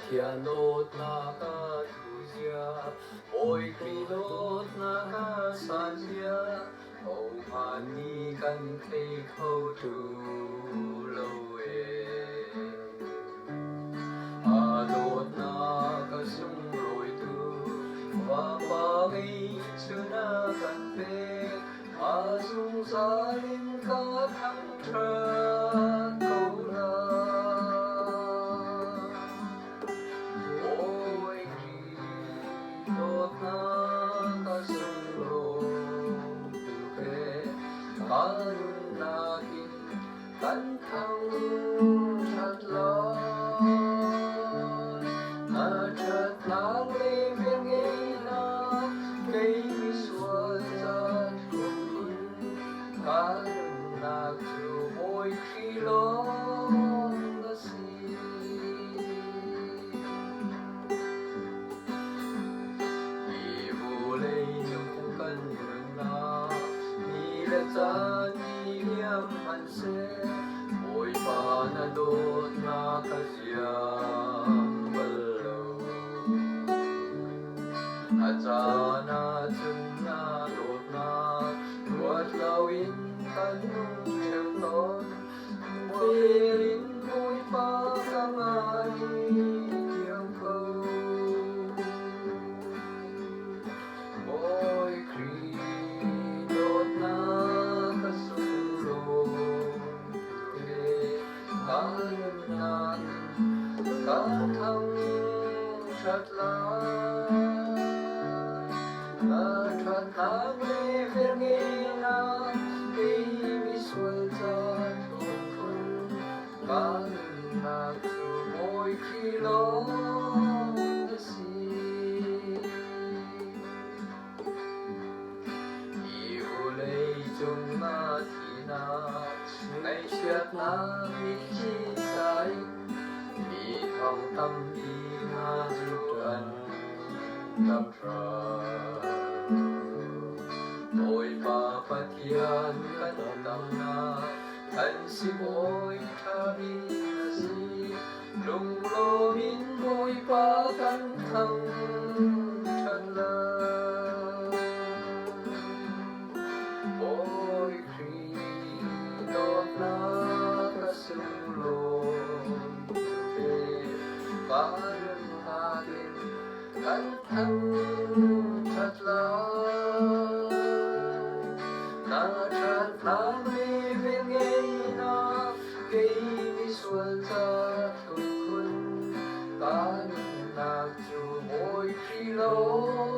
Pathian Dawtnak Bawi Khrih Dawtnak Sanjia Ông phan ni căn cây khâu tu lâu Dawtnak Sunglawi Tuk và ngay chuna căn pe dung sa linh ca thăng trật câu la Bawi Khrih Dawtnak Sunglawi Tuk nunnakin kan thawng chặt lon chặt lang lê viên nghe na cây xua ra chuông kan nunnak chu Bawi Khrih lawng da si ibu lê nhung kan nunnak ni la cha ni liam han se Bawi phan Dawtnak siam balo Achana chunna Dawtnak ruột lawin kan nung theo ton Verin Bawi phan ngai tiang câu Bawi Khrih Dawtnak Sunglawi Tuk kan thawng chặt lang chặt lang lê viên nghe na cây xuôi ra chuông kan nunnak chu Bawi Khrih lawng da si yêu lê chung na thi na ngày siết na mi chi sai mi thawng tampi na ruan tam tra Bawi pa Pathian kan tam na kan si Bawi thari na si lung lo min Bawi pa kan thawng chat la Bawi Khrih Dawtnak Sunglawi kan thawng chặt lang chặt lang lê viên nghe na cây xuân ra thuần kan nunnak chu Bawi Khrih lawng